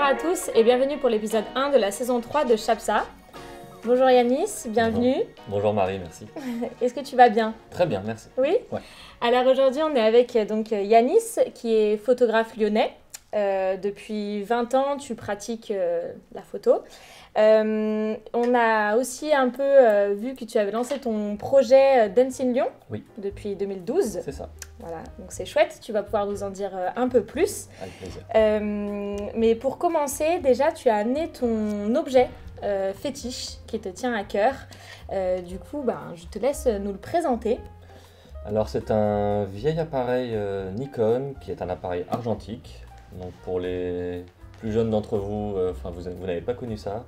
à tous et bienvenue pour l'épisode 1 de la saison 3 de Chapsa. Bonjour Yanis, bienvenue. Bonjour Marie, merci. Est-ce que tu vas bien? Très bien, merci. Oui? Ouais. Alors aujourd'hui on est avec Yanis qui est photographe lyonnais. Depuis 20 ans tu pratiques la photo. On a aussi un peu vu que tu avais lancé ton projet Dance in Lyon depuis 2012. C'est ça. Voilà, donc c'est chouette, tu vas pouvoir nous en dire un peu plus. Avec plaisir. Mais pour commencer, déjà tu as amené ton objet fétiche qui te tient à cœur. Du coup, je te laisse nous le présenter. Alors c'est un vieil appareil Nikon qui est un appareil argentique. Donc pour les plus jeunes d'entre vous, vous n'avez pas connu ça.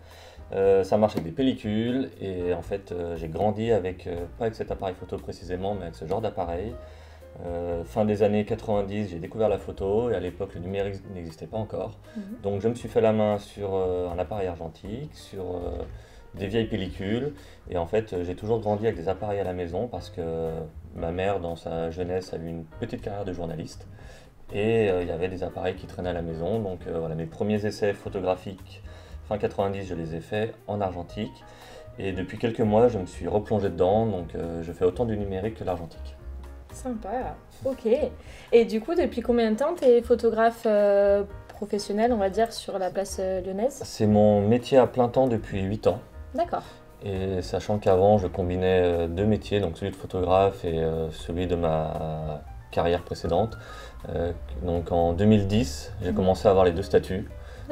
Ça marche avec des pellicules et en fait j'ai grandi avec, pas avec cet appareil photo précisément, mais avec ce genre d'appareil. Fin des années 90, j'ai découvert la photo et à l'époque le numérique n'existait pas encore. Donc je me suis fait la main sur un appareil argentique, sur des vieilles pellicules et en fait j'ai toujours grandi avec des appareils à la maison parce que ma mère dans sa jeunesse a eu une petite carrière de journaliste et il y avait des appareils qui traînaient à la maison. Donc voilà, mes premiers essais photographiques fin 90 je les ai faits en argentique et depuis quelques mois je me suis replongé dedans, donc je fais autant du numérique que l'argentique. Sympa, ok. Et du coup, depuis combien de temps tu es photographe professionnel, on va dire, sur la place lyonnaise? C'est mon métier à plein temps depuis 8 ans. D'accord. Et sachant qu'avant, je combinais deux métiers, donc celui de photographe et celui de ma carrière précédente. Donc en 2010, j'ai commencé à avoir les deux statuts.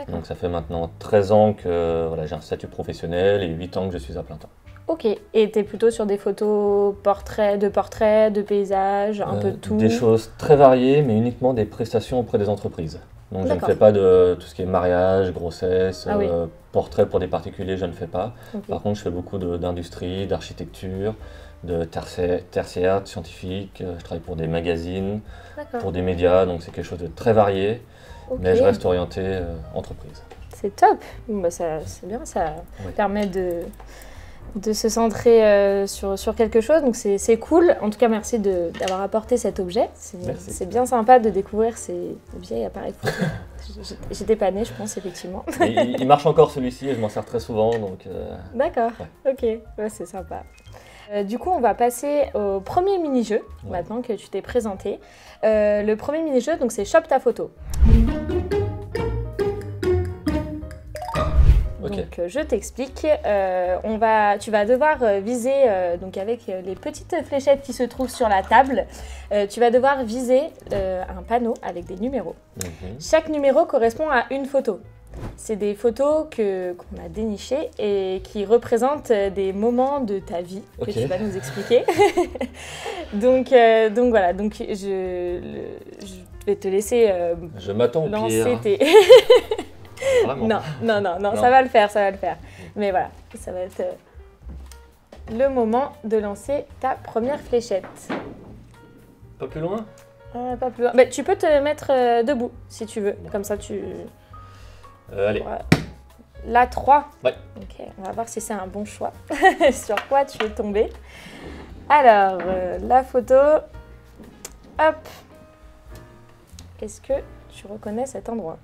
Donc ça fait maintenant 13 ans que j'ai un statut professionnel et 8 ans que je suis à plein temps. Ok, et tu es plutôt sur des photos portraits, de paysages, un peu de tout? Des choses très variées, mais uniquement des prestations auprès des entreprises. Donc je ne fais pas de tout ce qui est mariage, grossesse, portrait pour des particuliers, je ne fais pas. Okay. Par contre, je fais beaucoup d'industrie, d'architecture, de tertiaire, de scientifique. Je travaille pour des magazines, pour des médias, donc c'est quelque chose de très varié, mais je reste orienté entreprise. C'est top, c'est bien, ça permet de se centrer sur quelque chose, donc c'est cool. En tout cas, merci d'avoir apporté cet objet. C'est bien sympa de découvrir ces vieilles appareils photo. J'étais pas née, je pense, effectivement. Il marche encore celui-ci et je m'en sers très souvent. D'accord, ok, c'est sympa. Du coup, on va passer au premier mini-jeu, maintenant que tu t'es présenté. Le premier mini-jeu, donc c'est Chope ta photo. Donc je t'explique, tu vas devoir viser donc avec les petites fléchettes qui se trouvent sur la table, tu vas devoir viser un panneau avec des numéros. Chaque numéro correspond à une photo. C'est des photos qu'on a dénichées et qui représentent des moments de ta vie que tu vas nous expliquer. donc voilà, donc je vais te laisser je m'attends au lancer pire. Non, ça va le faire. Mais voilà, ça va être le moment de lancer ta première fléchette. Pas plus loin? Pas plus loin. Mais tu peux te mettre debout si tu veux. Comme ça, tu... allez. La 3. Ouais. Ok, on va voir si c'est un bon choix. Sur quoi tu es tombé. Alors, la photo. Hop. Est-ce que tu reconnais cet endroit?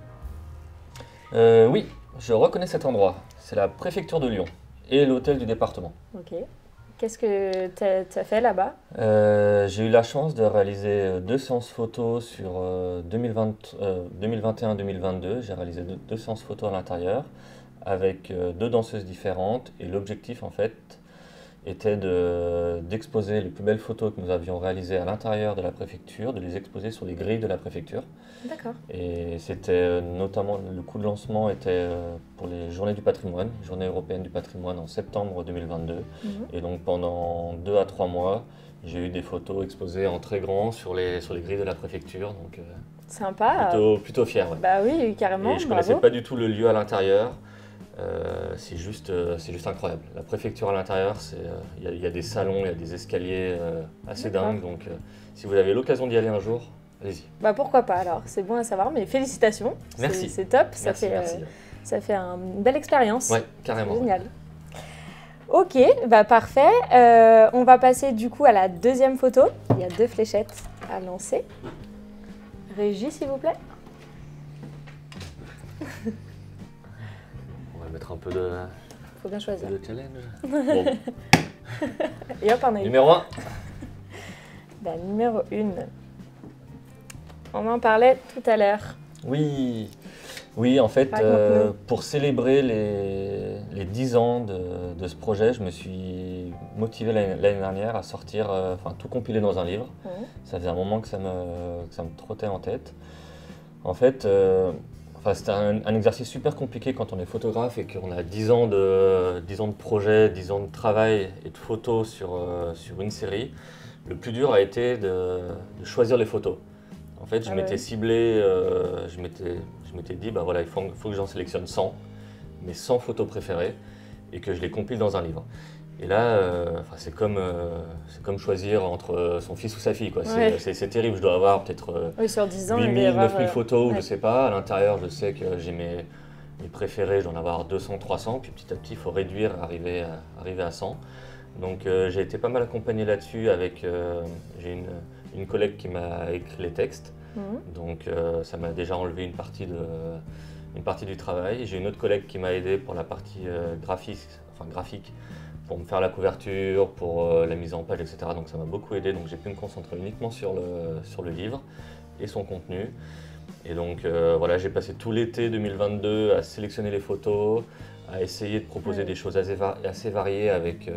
Oui, je reconnais cet endroit. C'est la préfecture de Lyon et l'hôtel du département. Ok. Qu'est-ce que tu as fait là-bas? J'ai eu la chance de réaliser 2 séances photos sur 2021-2022. J'ai réalisé deux séances photos à l'intérieur avec 2 danseuses différentes et l'objectif en fait était d'exposer les plus belles photos que nous avions réalisées à l'intérieur de la préfecture, de les exposer sur les grilles de la préfecture. D'accord. Et c'était notamment, le coup de lancement était pour les Journées du patrimoine, Journée européenne du patrimoine en septembre 2022. Et donc pendant 2 à 3 mois, j'ai eu des photos exposées en très grand sur les grilles de la préfecture. Donc, sympa. Plutôt fier. Ouais. Bah oui, carrément. Et je ne connaissais pas du tout le lieu à l'intérieur. C'est juste incroyable. La préfecture à l'intérieur, il y a des salons, il y a des escaliers assez dingues. Donc si vous avez l'occasion d'y aller un jour, allez-y. Bah pourquoi pas alors, c'est bon à savoir, mais félicitations. Merci. C'est top, merci. Ça fait une belle expérience. Ouais, carrément. Génial. Ok, bah parfait. On va passer du coup à la deuxième photo. Il y a 2 fléchettes à lancer. Régie, s'il vous plaît. mettre un peu de, Faut bien choisir. de challenge. Bon, Et hop, on a eu. numéro 1. La numéro 1. On en parlait tout à l'heure. Oui, oui, en fait, Raconte-nous. pour célébrer les 10 ans de ce projet, je me suis motivé l'année dernière à sortir, enfin tout compiler dans un livre. Mhm. Ça faisait un moment que ça me trottait en tête. En fait, c'était un exercice super compliqué quand on est photographe et qu'on a 10 ans de projet, 10 ans de travail et de photos sur une série. Le plus dur a été de choisir les photos. En fait, je Ah m'étais ouais. ciblé, je m'étais dit, bah voilà, il faut que j'en sélectionne 100, mes 100 photos préférées, et que je les compile dans un livre. Et là, c'est comme choisir entre son fils ou sa fille, quoi. Ouais. C'est terrible, je dois avoir peut-être Oui, sur 10 ans, 8000, 9000 photos, ou ouais. je sais pas. À l'intérieur, je sais que j'ai mes préférés, je dois en avoir 200, 300, puis petit à petit, il faut réduire, arriver à 100. Donc j'ai été pas mal accompagné là-dessus avec, j'ai une collègue qui m'a écrit les textes, Mhm. donc ça m'a déjà enlevé une partie du travail. J'ai une autre collègue qui m'a aidé pour la partie graphique, pour me faire la couverture, pour la mise en page, etc. Donc ça m'a beaucoup aidé, donc j'ai pu me concentrer uniquement sur le livre et son contenu. Et donc voilà, j'ai passé tout l'été 2022 à sélectionner les photos, à essayer de proposer Ouais. des choses assez variées avec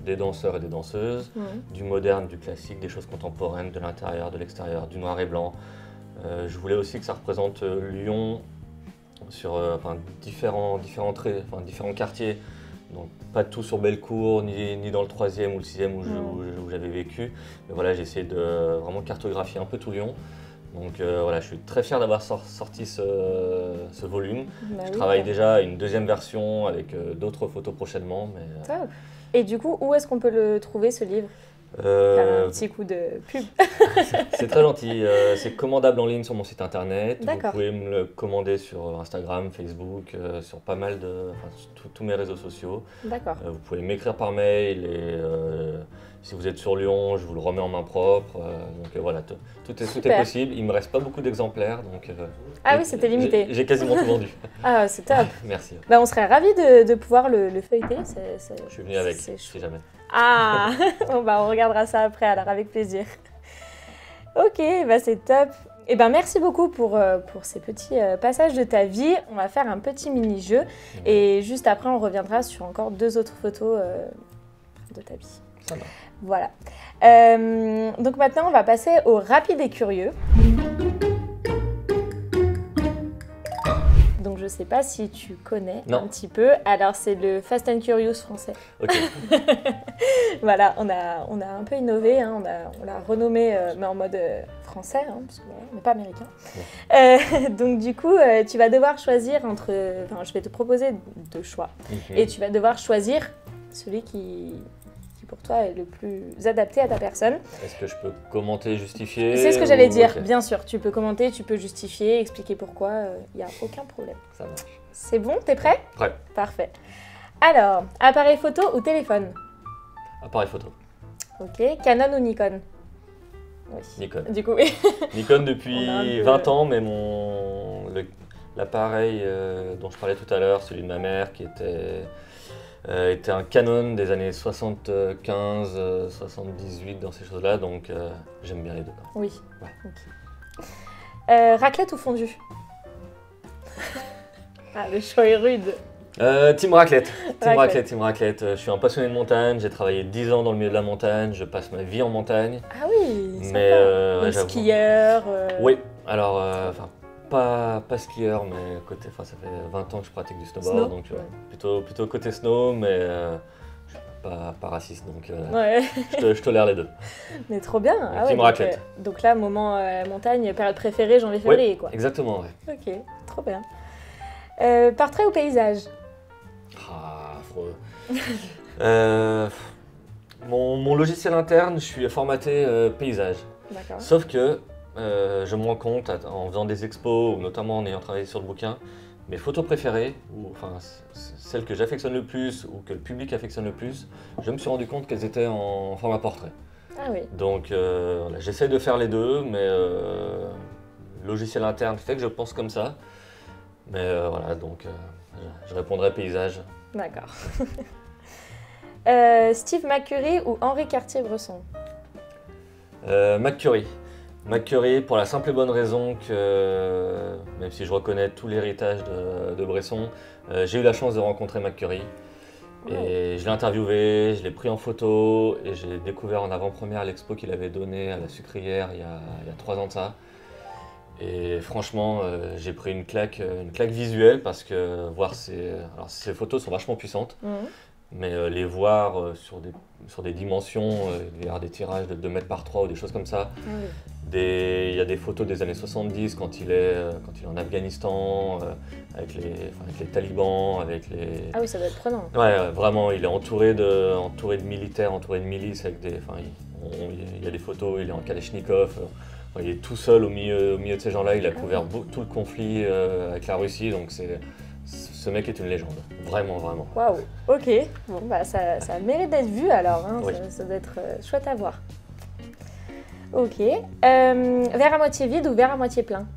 des danseurs et des danseuses, Mhm. du moderne, du classique, des choses contemporaines, de l'intérieur, de l'extérieur, du noir et blanc. Je voulais aussi que ça représente Lyon sur différents quartiers. Donc pas tout sur Bellecour, ni dans le 3e ou le 6e où j'avais vécu. Mais voilà, j'ai essayé de vraiment cartographier un peu tout Lyon. Donc voilà, je suis très fier d'avoir sorti ce volume. Bah Je oui, travaille quoi. déjà à une deuxième version avec d'autres photos prochainement. Mais, Top. Et du coup, où est-ce qu'on peut le trouver, ce livre? Faire un petit coup de pub. c'est très gentil. C'est commandable en ligne sur mon site internet. Vous D'accord. pouvez me le commander sur Instagram, Facebook, sur pas mal sur tous mes réseaux sociaux. D'accord. Vous pouvez m'écrire par mail et si vous êtes sur Lyon, je vous le remets en main propre. Donc voilà, tout est Super. possible. Il me reste pas beaucoup d'exemplaires, donc Ah oui, c'était limité. J'ai quasiment tout vendu. Ah, c'est top. Merci. Bah, on serait ravis de pouvoir le feuilleter. Je suis venu avec, c'est si chou- jamais. Ah, bon, bah, on regardera ça après, alors avec plaisir. Ok, bah c'est top. Et ben merci beaucoup pour ces petits passages de ta vie. On va faire un petit mini-jeu et juste après on reviendra sur encore 2 autres photos de ta vie. Ça va. Voilà. Donc maintenant on va passer au rapide et curieux. Donc je sais pas si tu connais Non. un petit peu. Alors c'est le Fast and Curious français. Ok. Voilà, on a un peu innové, hein, on l'a renommé, mais en mode français, hein, parce qu'on n'est pas américain. Donc du coup, tu vas devoir choisir entre... Enfin, je vais te proposer 2 choix. Mhm. Et tu vas devoir choisir celui qui pour toi est le plus adapté à ta personne. Est-ce que je peux commenter, justifier C'est ce que j'allais dire, Ok, bien sûr. Tu peux commenter, tu peux justifier, expliquer pourquoi, il n'y a aucun problème. ça marche. C'est bon, t'es prêt? Prêt. Parfait. Alors, appareil photo ou téléphone? Appareil photo. Ok, Canon ou Nikon? Oui. Nikon. Du coup, oui. Nikon On a un depuis peu- 20 ans, mais l'appareil dont je parlais tout à l'heure, celui de ma mère, qui était un Canon des années 75, 78, dans ces choses-là, donc j'aime bien les deux. Quoi. Oui. Ouais. Ok. Raclette ou fondue? Ah, le choix est rude. Team raclette. Raclette. Team raclette. Je suis un passionné de montagne, j'ai travaillé 10 ans dans le milieu de la montagne, je passe ma vie en montagne. Ah oui, sympa. Mais Donc, ouais, j'avoue. skieur. Oui, alors, pas skieur, mais côté, ça fait 20 ans que je pratique du snowboard, Snow, donc ouais. plutôt côté snow, mais je suis pas raciste, donc Ouais, je tolère les deux. mais trop bien. Ah ouais, team raclette. Donc là, moment montagne, période préférée, janvier-février, quoi. Exactement, ouais. Ok, trop bien. Portrait ou paysage? Ah, affreux. Mon logiciel interne, je suis formaté paysage. D'accord. Sauf que je me rends compte en faisant des expos, ou notamment en ayant travaillé sur le bouquin, mes photos préférées, ou enfin celles que j'affectionne le plus ou que le public affectionne le plus, je me suis rendu compte qu'elles étaient en format portrait. Ah oui. Donc voilà, j'essaie de faire les deux, mais le logiciel interne fait que je pense comme ça. Mais voilà, donc je répondrais paysage. D'accord. Steve McCurry ou Henri Cartier-Bresson? McCurry. McCurry pour la simple et bonne raison que, même si je reconnais tout l'héritage de Bresson, j'ai eu la chance de rencontrer McCurry. Et je l'ai interviewé, je l'ai pris en photo et j'ai découvert en avant-première l'expo qu'il avait donnée à la Sucrière il y a 3 ans de ça. Et franchement, j'ai pris une claque visuelle parce que voir alors ces photos sont vachement puissantes, mais les voir sur des dimensions, il y a des tirages de 2 mètres par 3 ou des choses comme ça. Il y a des photos des années 70 quand il est en Afghanistan, avec les talibans, avec les... Ah oui, ça doit être prenant. Ouais, vraiment, il est entouré de militaires, entouré de milices, il y a des photos, il est en Kalachnikov, il est tout seul au milieu de ces gens-là, il a couvert tout le conflit avec la Russie, donc ce mec est une légende, vraiment, vraiment. Waouh, ok, bon bah ça mérite d'être vu alors, hein. Oui. Ça doit être chouette à voir. Ok, verre à moitié vide ou verre à moitié plein?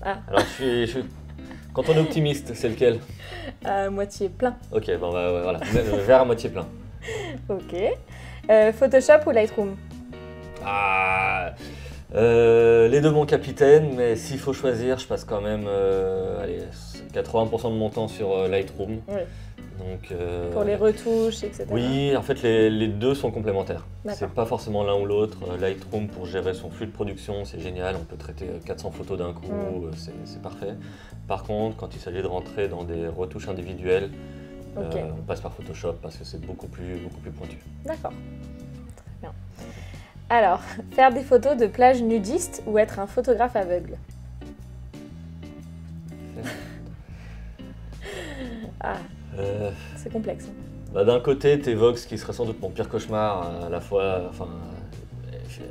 Alors quand on est optimiste, c'est lequel? Moitié plein. Ok, bon bah, voilà, verre à moitié plein. Ok. Photoshop ou Lightroom? Les deux mon capitaine, mais s'il faut choisir, je passe quand même 80% de mon temps sur Lightroom. Oui. Donc, pour les retouches, etc. Oui, en fait les deux sont complémentaires. D'accord. C'est pas forcément l'un ou l'autre. Lightroom pour gérer son flux de production, c'est génial, on peut traiter 400 photos d'un coup, c'est parfait. Par contre, quand il s'agit de rentrer dans des retouches individuelles, on passe par Photoshop parce que c'est beaucoup plus pointu. D'accord. Très bien. Alors, faire des photos de plage nudiste ou être un photographe aveugle? C'est complexe. Bah, d'un côté, tu évoques ce qui serait sans doute mon pire cauchemar, à la fois,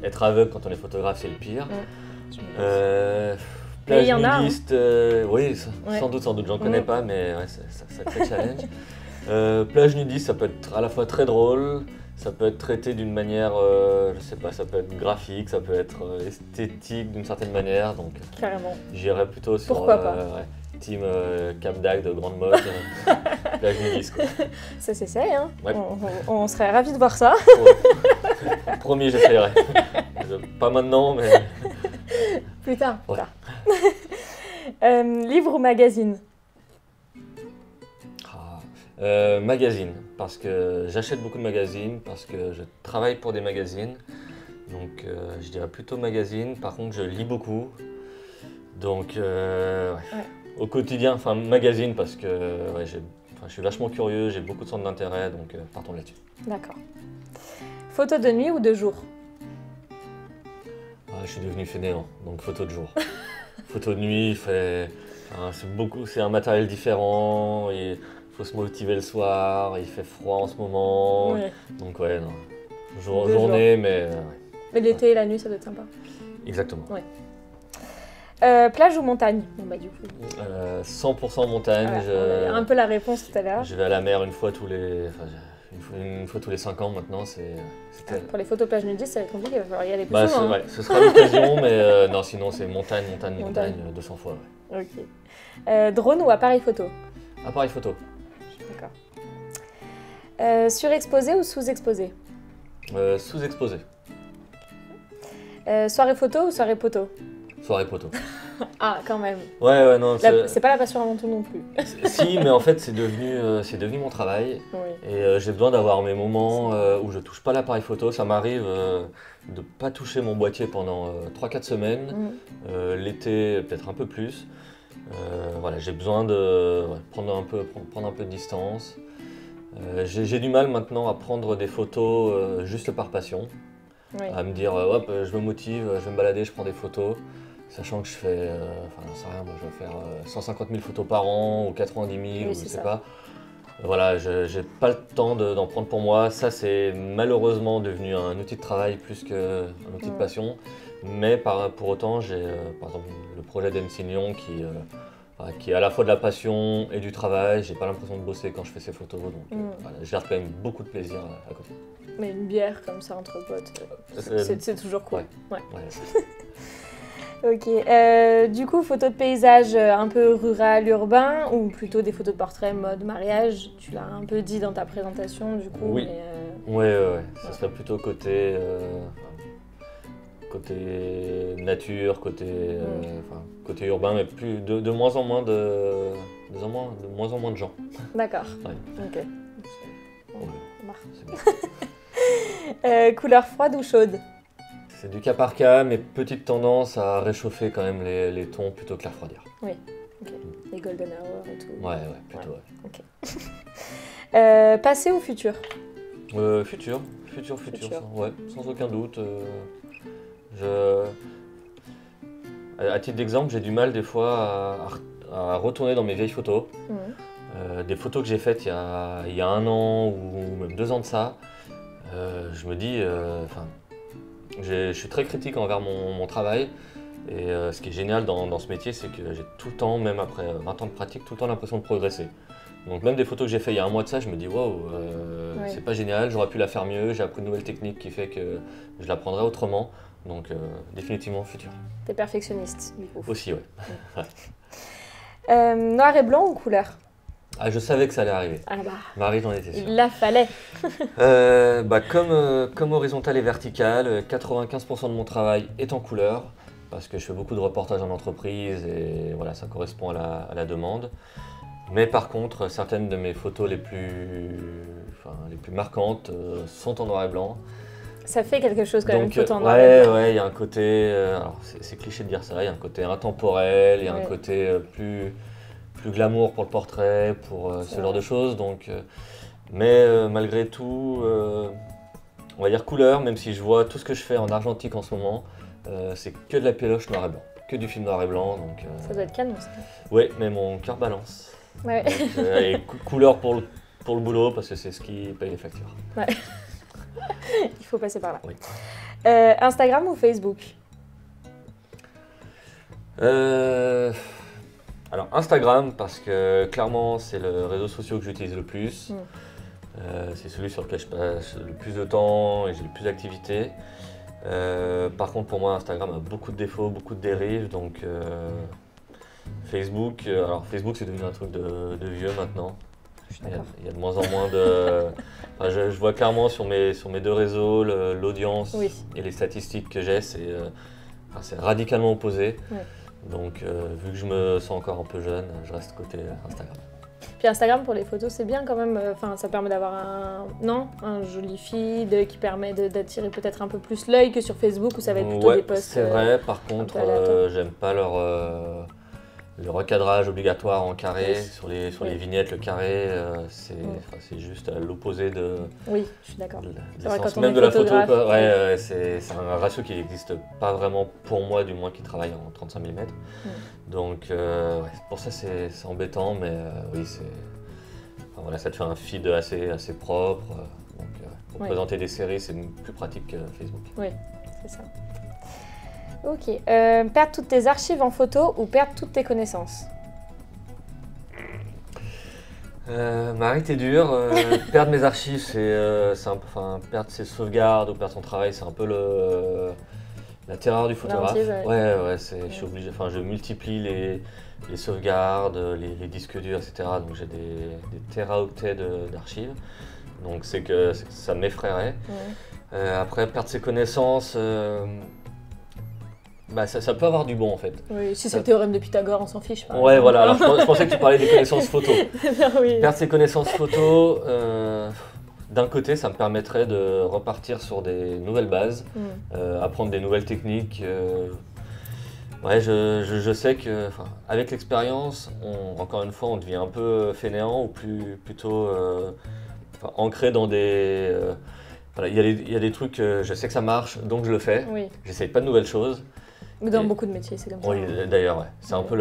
être aveugle quand on est photographe, c'est le pire. Plage y en a, nudiste, oui, sans doute, j'en connais pas, mais ouais, c'est un sacré challenge. Plage nudiste, ça peut être à la fois très drôle, ça peut être traité d'une manière, je sais pas, ça peut être graphique, ça peut être esthétique d'une certaine manière, donc carrément. J'irais plutôt sur team Cap d'Agde de Grande Motte, plage nudiste, quoi. Ça s'essaye, hein. Ouais. On serait ravis de voir ça. Ouais. Promis, j'essayerai. Pas maintenant, mais... Plus tard. Livre ou magazine? Magazine, parce que j'achète beaucoup de magazines, parce que je travaille pour des magazines. Donc je dirais plutôt magazine. Par contre, je lis beaucoup. Donc au quotidien, magazine, parce que je suis vachement curieux, j'ai beaucoup de centres d'intérêt, donc partons là-dessus. D'accord. Photo de nuit ou de jour? Je suis devenu fainéant, donc photo de jour. Photo de nuit, c'est un matériel différent, il faut se motiver le soir, il fait froid en ce moment, donc non. Journée, mais... Mais l'été et la nuit, ça doit être sympa. Exactement. Ouais. Plage ou montagne? Bon bah du coup. 100% montagne. On a un peu la réponse tout à l'heure. Je vais à la mer une fois tous les 5 ans maintenant. Pour les photos plage nudistes, ça va être compliqué, il va falloir y aller plus souvent. Ce sera l'occasion, mais non, sinon c'est montagne, 200 fois. Ouais. Ok. Drone ou appareil photo? Appareil photo. D'accord. Surexposé ou sous-exposé? Sous-exposé. Soirée photo ou soirée poteau? Soirée poteau. Ah, quand même. Ouais, non. C'est pas la passion avant tout non plus. Si, mais en fait, c'est devenu mon travail. Oui. Et j'ai besoin d'avoir mes moments où je touche pas l'appareil photo. Ça m'arrive de pas toucher mon boîtier pendant 3-4 semaines. L'été, peut-être un peu plus. J'ai besoin de prendre un peu de distance. J'ai du mal maintenant à prendre des photos juste par passion. Oui. À me dire, hop, je me motive, je vais me balader, je prends des photos. Sachant que je fais, j'en sais rien, moi je vais faire 150 000 photos par an ou 90 000, oui, ou je sais pas. Voilà, j'ai pas le temps d'en prendre pour moi. Ça, c'est malheureusement devenu un outil de travail plus qu'un outil de passion. Mais pour autant, j'ai par exemple le projet d'MC Lyon qui est à la fois de la passion et du travail. J'ai pas l'impression de bosser quand je fais ces photos, donc je garde quand même beaucoup de plaisir à côté. Mais une bière comme ça entre potes, c'est toujours cool. Ouais. Ok. Du coup, photos de paysage un peu rural, urbain, ou plutôt des photos de portrait, mode mariage. Tu l'as un peu dit dans ta présentation, du coup. Oui. Mais, Ouais. Ça serait plutôt côté nature, côté urbain, mais plus de moins en moins de moins en moins de gens. D'accord. Ouais. Ok. Ouais, Marre. c'est bien. Couleur froide ou chaude? C'est du cas par cas, mais petite tendance à réchauffer quand même les tons plutôt que la refroidir. Ok. Les golden hour et tout. Ouais, plutôt. Ok. Passé ou futur? Futur. Futur. Ouais, sans aucun doute. Je... À titre d'exemple, j'ai du mal des fois à retourner dans mes vieilles photos. Des photos que j'ai faites il y a 1 an ou même 2 ans de ça. Je me dis, je suis très critique envers mon travail. Et ce qui est génial dans ce métier, c'est que j'ai tout le temps, même après 20 ans de pratique, tout le temps l'impression de progresser. Donc même des photos que j'ai faites il y a 1 mois de ça, je me dis waouh, c'est pas génial, j'aurais pu la faire mieux, j'ai appris une nouvelle technique qui fait que je la prendrai autrement. Donc définitivement futur. T'es perfectionniste, du coup. Aussi, ouais. Noir et blanc ou couleur? Ah, je savais que ça allait arriver. Ah bah, Marie, j'en étais sûr. il la fallait. Comme horizontal et vertical, 95% de mon travail est en couleur, parce que je fais beaucoup de reportages en entreprise et voilà, ça correspond à la demande. Mais par contre, certaines de mes photos les plus marquantes sont en noir et blanc. Ça fait quelque chose quand même, une Donc, photo en noir et blanc. ouais, il y a un côté, alors c'est cliché de dire ça, il y a un côté intemporel, il y a un côté plus glamour pour le portrait, pour ce genre de choses. Donc, mais malgré tout, on va dire couleur, même si je vois tout ce que je fais en argentique en ce moment, c'est que de la péloche noir et blanc, que du film noir et blanc. Donc, ça doit être canon, ça. Oui, mais mon cœur balance. Ouais. Donc, et couleur pour le boulot, parce que c'est ce qui paye les factures. Ouais. Il faut passer par là. Oui. Instagram ou Facebook? Alors Instagram, parce que clairement c'est le réseau social que j'utilise le plus. C'est celui sur lequel je passe le plus de temps et j'ai le plus d'activités. Par contre pour moi Instagram a beaucoup de défauts, beaucoup de dérives, donc Facebook, alors Facebook c'est devenu un truc de vieux maintenant. Il y a de moins en moins de... Enfin, je vois clairement sur mes 2 réseaux l'audience et les statistiques que j'ai, c'est radicalement opposé. Ouais. Donc vu que je me sens encore un peu jeune, je reste côté Instagram. Puis Instagram pour les photos c'est bien quand même, ça permet d'avoir un joli feed qui permet d'attirer peut-être un peu plus l'œil que sur Facebook où ça va être plutôt des posts. C'est vrai, par contre j'aime pas le recadrage obligatoire en carré, sur les vignettes, le carré, c'est juste à l'opposé de... Oui, je suis d'accord. C'est vrai, quand on même de la photo, c'est un ratio qui n'existe pas vraiment pour moi, du moins qui travaille en 35 mm. Donc pour ça c'est embêtant, mais oui, ça te fait un feed assez propre. Donc pour présenter des séries, c'est plus pratique que Facebook. Oui, c'est ça. Ok. Perdre toutes tes archives en photo ou perdre toutes tes connaissances? Marie, t'es dur. Perdre mes archives, c'est un peu, perdre ses sauvegardes ou perdre son travail, c'est un peu la terreur du photographe. Je suis obligé. Enfin, je multiplie les sauvegardes, les disques durs, etc. Donc j'ai des téraoctets d'archives. Donc c'est que ça m'effraierait. Après, perdre ses connaissances. Ça peut avoir du bon en fait. Oui, si c'est le théorème de Pythagore, on s'en fiche. Ouais, voilà, alors je pensais que tu parlais des connaissances photo. Oui. Perdre ses connaissances photo, d'un côté, ça me permettrait de repartir sur des nouvelles bases, apprendre des nouvelles techniques. Je sais que, avec l'expérience, encore une fois, on devient un peu fainéant ou plutôt ancré dans des... il y a des trucs, je sais que ça marche, donc je le fais. Oui. J'essaye pas de nouvelles choses. Dans beaucoup de métiers, c'est comme ça. Oui, d'ailleurs, c'est un peu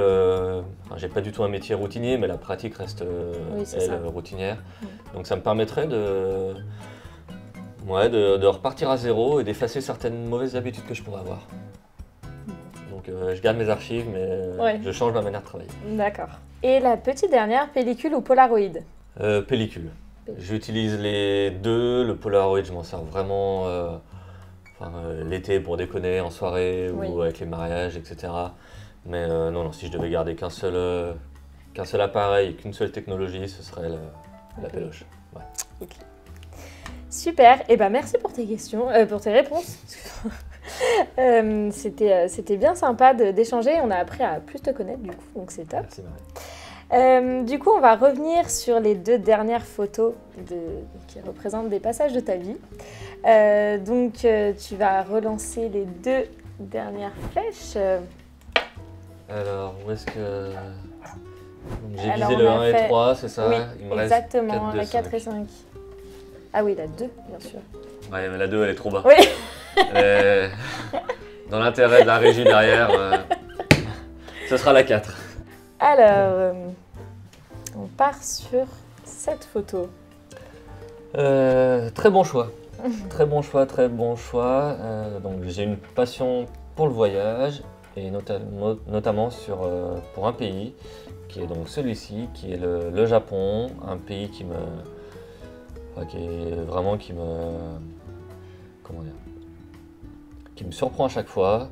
j'ai pas du tout un métier routinier, mais la pratique reste, routinière. Donc ça me permettrait de repartir à zéro et d'effacer certaines mauvaises habitudes que je pourrais avoir. Donc je garde mes archives, mais je change ma manière de travailler. D'accord. Et la petite dernière, pellicule ou Polaroid? Pellicule. J'utilise les deux. Le Polaroid, je m'en sers vraiment... l'été pour déconner en soirée Oui. ou avec les mariages, etc. Mais non, si je devais garder qu'un seul appareil et qu'une seule technologie, ce serait la péloche. Ouais. Ok. Super, et ben merci pour tes questions, pour tes réponses. C'était bien sympa d'échanger, on a appris à plus te connaître du coup, donc c'est top. Merci Marie. Du coup, on va revenir sur les 2 dernières photos qui représentent des passages de ta vie. Tu vas relancer les 2 dernières flèches. Alors, où est-ce que... J'ai Alors, visé on le a 1 et fait- 3, c'est ça? Oui, Il me reste exactement, 4, 2, la 4 et 5. 5. Ah oui, la 2, bien sûr. Ouais, mais la 2, elle est trop bas. Oui. Dans l'intérêt de la régie derrière, ce sera la 4. Alors, on part sur cette photo. Très bon choix. Très bon choix, très bon choix. Donc j'ai une passion pour le voyage et notamment pour un pays qui est donc celui-ci, qui est le Japon, un pays qui me surprend à chaque fois,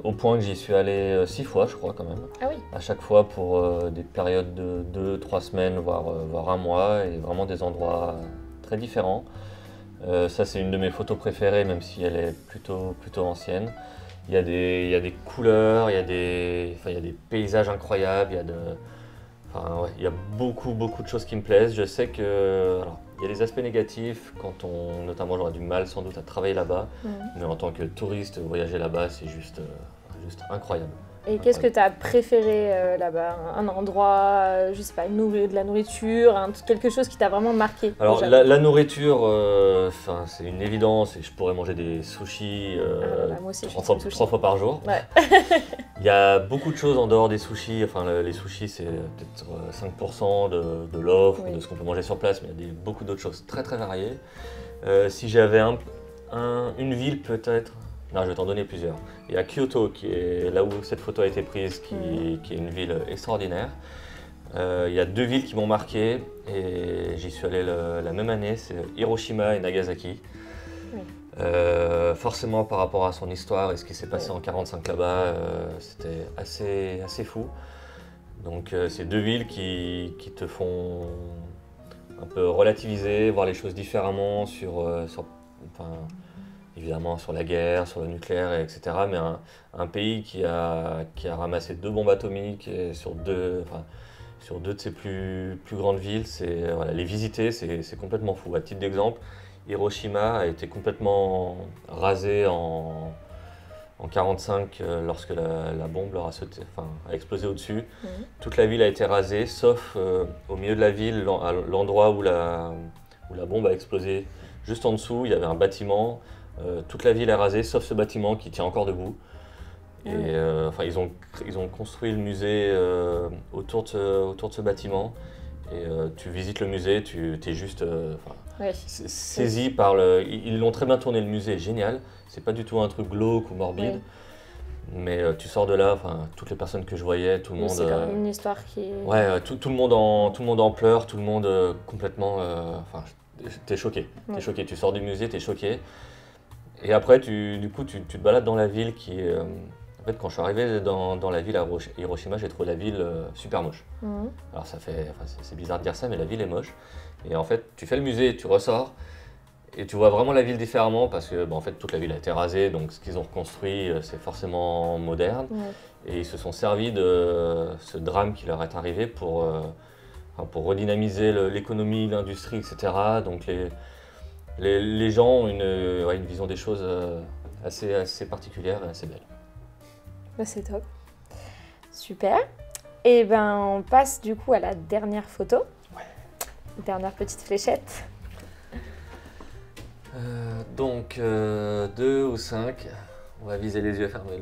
au point que j'y suis allé 6 fois, je crois quand même. Ah oui. À chaque fois pour des périodes de 2-3 semaines, voire un mois, et vraiment des endroits très différents. Ça, c'est une de mes photos préférées, même si elle est plutôt ancienne. Il y a des couleurs, il y a des paysages incroyables, il y a beaucoup de choses qui me plaisent. Je sais que il y a des aspects négatifs notamment j'aurais du mal sans doute à travailler là-bas, mais en tant que touriste, voyager là-bas, c'est juste incroyable. Et qu'est-ce que tu as préféré là-bas? Un endroit, je sais pas, de la nourriture, quelque chose qui t'a vraiment marqué? Alors déjà? la nourriture, c'est une évidence et je pourrais manger des sushis moi aussi, 3 fois par jour. Ouais. Il y a beaucoup de choses en dehors des sushis. Les sushis, c'est peut-être 5% de l'offre, Oui. de ce qu'on peut manger sur place, mais il y a beaucoup d'autres choses très très variées. Si j'avais une ville peut-être, non, je vais t'en donner plusieurs. Il y a Kyoto, qui est là où cette photo a été prise, qui est une ville extraordinaire. Il y a 2 villes qui m'ont marqué et j'y suis allé la même année, c'est Hiroshima et Nagasaki. Oui. Forcément par rapport à son histoire et ce qui s'est passé Oui. en 1945 là-bas, c'était assez fou. Donc c'est 2 villes qui te font un peu relativiser, voir les choses différemment évidemment sur la guerre, sur le nucléaire, etc. Mais un pays qui a ramassé 2 bombes atomiques et sur deux de ses plus grandes villes, les visiter, c'est complètement fou. À titre d'exemple, Hiroshima a été complètement rasée en 1945 lorsque la bombe leur a explosé au-dessus. Toute la ville a été rasée, sauf au milieu de la ville, à l'endroit où la bombe a explosé. Juste en dessous, il y avait un bâtiment. Toute la ville est rasée, sauf ce bâtiment qui tient encore debout. Et ils ont construit le musée autour de ce bâtiment. Et tu visites le musée, tu es juste saisi par Ils l'ont très bien tourné, le musée est génial. C'est pas du tout un truc glauque ou morbide. Oui. Mais tu sors de là, toutes les personnes que je voyais, tout le monde. C'est quand même une histoire qui est. Ouais, tout le monde en pleurs, tout le monde complètement. T'es choqué. T'es choqué. Tu sors du musée, t'es choqué. Et après, tu te balades dans la ville qui est. En fait, quand je suis arrivé dans la ville à Hiroshima, j'ai trouvé la ville super moche. Alors c'est bizarre de dire ça, mais la ville est moche. Et en fait, tu fais le musée, tu ressors, et tu vois vraiment la ville différemment parce que en fait, toute la ville a été rasée, donc ce qu'ils ont reconstruit, c'est forcément moderne. Et ils se sont servis de ce drame qui leur est arrivé pour redynamiser l'économie, l'industrie, etc. Donc les gens ont une vision des choses assez particulière et assez belle. Bah, c'est top. Super. Et on passe du coup à la dernière photo. Ouais. Dernière petite fléchette. 2 ou 5. On va viser les yeux fermés.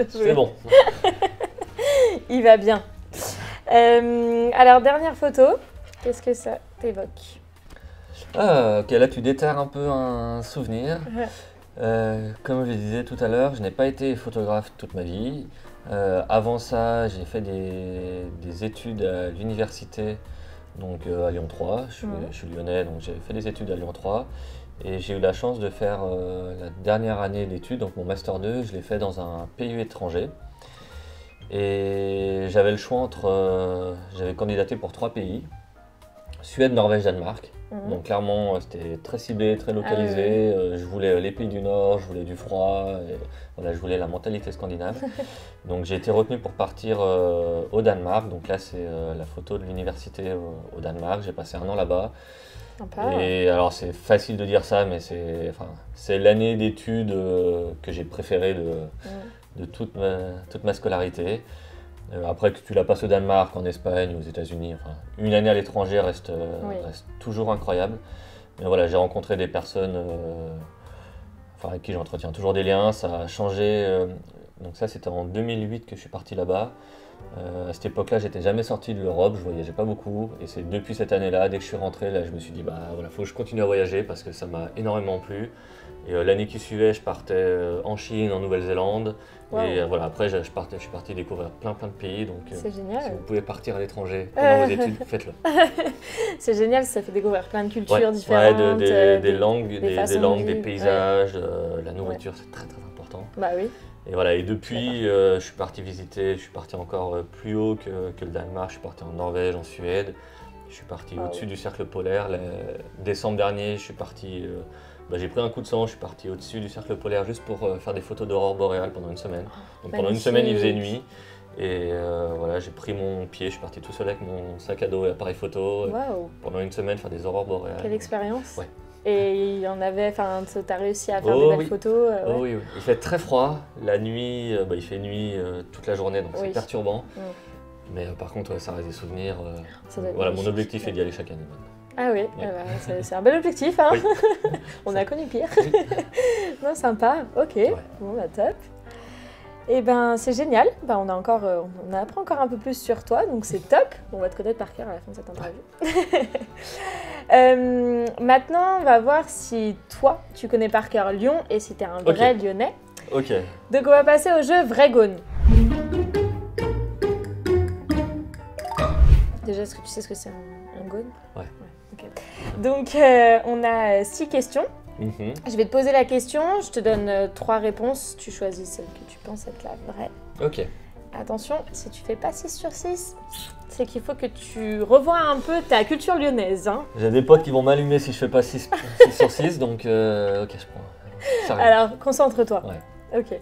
C'est bon. Il va bien. Alors, dernière photo. Qu'est-ce que ça t'évoque? Ok, là tu déterres un peu un souvenir. Comme je le disais tout à l'heure, je n'ai pas été photographe toute ma vie. Avant ça, j'ai fait des études à l'université, donc à Lyon 3. Je suis lyonnais, donc j'ai fait des études à Lyon 3. Et j'ai eu la chance de faire la dernière année d'études, donc mon Master 2, je l'ai fait dans un pays étranger. Et j'avais le choix entre... j'avais candidaté pour 3 pays, Suède, Norvège, Danemark. Donc clairement, c'était très ciblé, très localisé. Je voulais les pays du Nord, je voulais du froid, et voilà, je voulais la mentalité scandinave. Donc j'ai été retenu pour partir au Danemark. Donc là, c'est la photo de l'université au Danemark. J'ai passé 1 an là-bas. Sympa. Et alors c'est facile de dire ça, mais c'est l'année d'études que j'ai préférée de toute ma scolarité. Après que tu la passes au Danemark, en Espagne, aux États-Unis, enfin, une année à l'étranger reste toujours incroyable. Mais voilà, j'ai rencontré des personnes avec qui j'entretiens toujours des liens. Ça a changé. Donc ça, c'était en 2008 que je suis parti là-bas. À cette époque-là, j'étais jamais sorti de l'Europe, je voyageais pas beaucoup. Et c'est depuis cette année-là, dès que je suis rentré, là, je me suis dit, bah voilà, faut que je continue à voyager parce que ça m'a énormément plu. Et l'année qui suivait, je partais en Chine, en Nouvelle-Zélande. Wow. Et voilà, après, je suis parti découvrir plein de pays. Donc, c'est génial. Si vous pouvez partir à l'étranger pendant vos études, faites-le. C'est génial, ça fait découvrir plein de cultures différentes. Des langues, des paysages, la nourriture, c'est très important. Bah oui. Et voilà, et depuis, je suis parti visiter, je suis parti encore plus haut que le Danemark, je suis parti en Norvège, en Suède. Je suis parti au-dessus du cercle polaire. Décembre dernier, je suis parti... j'ai pris un coup de sang, je suis parti au-dessus du cercle polaire juste pour faire des photos d'aurore boréale pendant une semaine. Donc pendant une semaine, il faisait nuit. Et voilà, j'ai pris mon pied, je suis parti tout seul avec mon sac à dos et appareil photo. Pendant une semaine, faire des aurores boréales. Quelle expérience! Ouais. Et il y en avait, enfin, tu as réussi à faire des belles photos? Oui. Il fait très froid. La nuit, il fait nuit toute la journée, donc c'est perturbant. Mais par contre, ça reste des souvenirs. Voilà, mon objectif est d'y aller chaque année maintenant. Ah oui, c'est un bel objectif, hein. On a connu pire. Non, sympa, ok, bon bah top. Et ben c'est génial, on apprend encore un peu plus sur toi, donc c'est top. On va te connaître par cœur à la fin de cette interview. Maintenant, on va voir si toi, tu connais par cœur Lyon et si t'es un vrai Lyonnais. Ok. Donc on va passer au jeu Vrai Gone. Déjà, est-ce que tu sais ce que c'est un gone? Ouais. Okay. Donc, on a 6 questions. Je vais te poser la question, je te donne 3 réponses. Tu choisis celle que tu penses être la vraie. Ok. Attention, si tu fais pas 6 sur 6, c'est qu'il faut que tu revoies un peu ta culture lyonnaise. Hein. J'ai des potes qui vont m'allumer si je fais pas 6 sur 6, donc ok, je prends. Alors, concentre-toi. Ouais. Ok.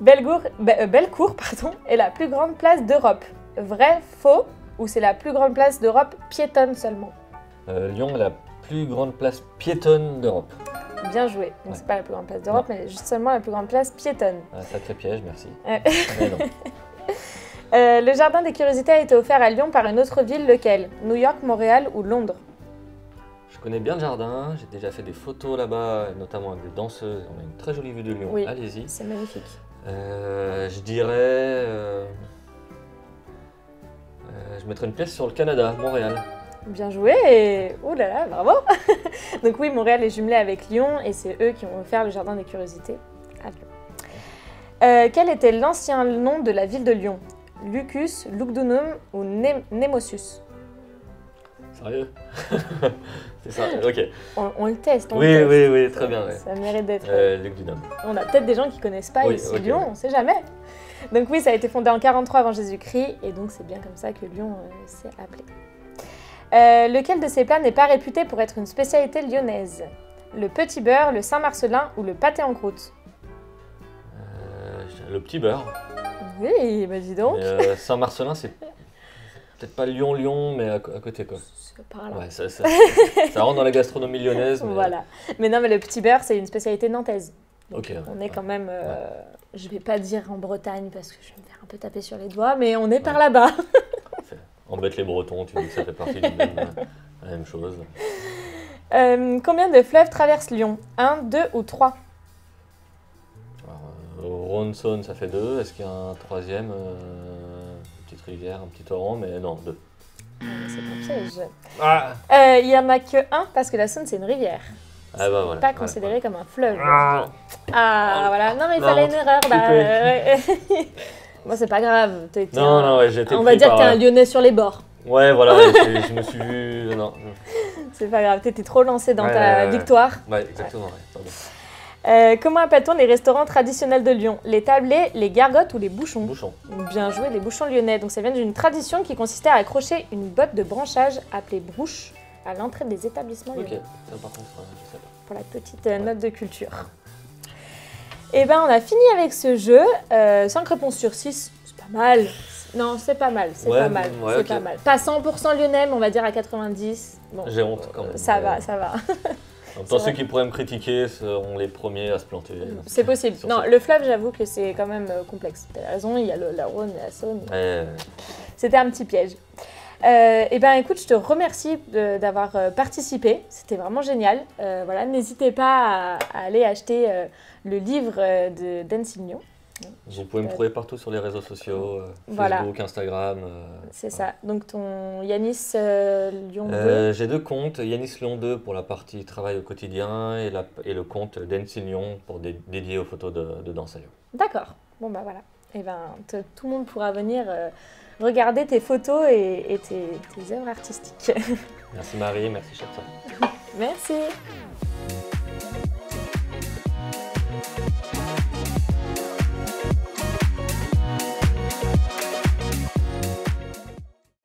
Bellecour, est la plus grande place d'Europe. Vrai, faux? Ou c'est la plus grande place d'Europe piétonne seulement? Lyon est la plus grande place piétonne d'Europe. Bien joué. Donc c'est pas la plus grande place d'Europe, mais juste seulement la plus grande place piétonne. Sacré piège, merci. Mais non. Le jardin des curiosités a été offert à Lyon par une autre ville, lequel? New York, Montréal ou Londres? Je connais bien le jardin, j'ai déjà fait des photos là-bas, notamment avec des danseuses. On a une très jolie vue de Lyon, allez-y. C'est magnifique. Je dirais... je mettrais une pièce sur le Canada, Montréal. Bien joué! Ouh là là, bravo! Donc oui, Montréal est jumelé avec Lyon et c'est eux qui ont offert le jardin des curiosités à Lyon. Quel était l'ancien nom de la ville de Lyon? Lucus, Lugdunum ou Nemosus? Sérieux? C'est ça, ok. On le teste. Oui, très bien. Ça mérite d'être... Lugdunum. On a peut-être des gens qui ne connaissent pas ici Lyon, on ne sait jamais. Donc oui, ça a été fondé en 43 avant Jésus-Christ et donc c'est bien comme ça que Lyon s'est appelé. Lequel de ces plats n'est pas réputé pour être une spécialité lyonnaise? Le petit beurre, le Saint-Marcelin ou le pâté en croûte? Le petit beurre. Oui, bah dis donc. Saint-Marcelin, c'est peut-être pas Lyon, mais à côté quoi. C'est par là. Ouais, ça rentre dans la gastronomie lyonnaise. Mais... Voilà. Mais non, mais le petit beurre, c'est une spécialité nantaise. Donc, on est quand même, je vais pas dire en Bretagne parce que je vais me faire un peu taper sur les doigts, mais on est par là-bas. Embête les Bretons, tu dis que ça fait partie la même chose. Combien de fleuves traversent Lyon? 1, 2 ou 3? Rhône-Saône, ça fait 2. Est-ce qu'il y a un troisième? Une petite rivière, un petit torrent, mais non, 2. C'est un piège. Il y en a que 1 parce que la Saône, c'est une rivière. Ah bah voilà. Pas considéré comme un fleuve. Voilà. Non, mais il fallait une erreur. Moi, c'est pas grave. Non, j'ai été on va dire que t'es un Lyonnais sur les bords. Ouais, voilà, je me suis vu... Non. C'est pas grave, t'étais trop lancé dans ta victoire. Ouais, exactement. Ouais. Comment appelle-t-on les restaurants traditionnels de Lyon? Les tablés, les gargotes ou les bouchons? Bouchon. Bien joué, les bouchons lyonnais. Donc ça vient d'une tradition qui consistait à accrocher une botte de branchage appelée brouche à l'entrée des établissements lyonnais. Ok, ça par contre, je sais pas. Pour la petite note de culture. Et ben on a fini avec ce jeu. 5 réponses sur 6, c'est pas mal. Non, c'est pas mal, c'est pas mal, c'est pas mal. Pas 100% lyonnais, mais on va dire à 90. Bon, j'ai honte quand même. Ça va, ça va. En même temps, ceux qui pourraient me critiquer seront les premiers à se planter. C'est possible. Non, le fleuve, j'avoue que c'est quand même complexe. T'as raison, il y a la Rhône et la Saône. C'était un petit piège. Et ben écoute, je te remercie d'avoir participé. C'était vraiment génial. Voilà, n'hésitez pas à aller acheter le livre de Dancing Lyon. Vous pouvez me trouver partout sur les réseaux sociaux, voilà. Facebook, Instagram. C'est ça. Donc ton Yanis Lyon 2. J'ai 2 comptes, Yanis Lyon 2 pour la partie travail au quotidien et le compte Dancing Lyon pour dédié aux photos de danse à Lyon. D'accord. Bon bah voilà. Et ben tout le monde pourra venir regarder tes photos et tes œuvres artistiques. Merci Marie, merci Chapsa. Merci.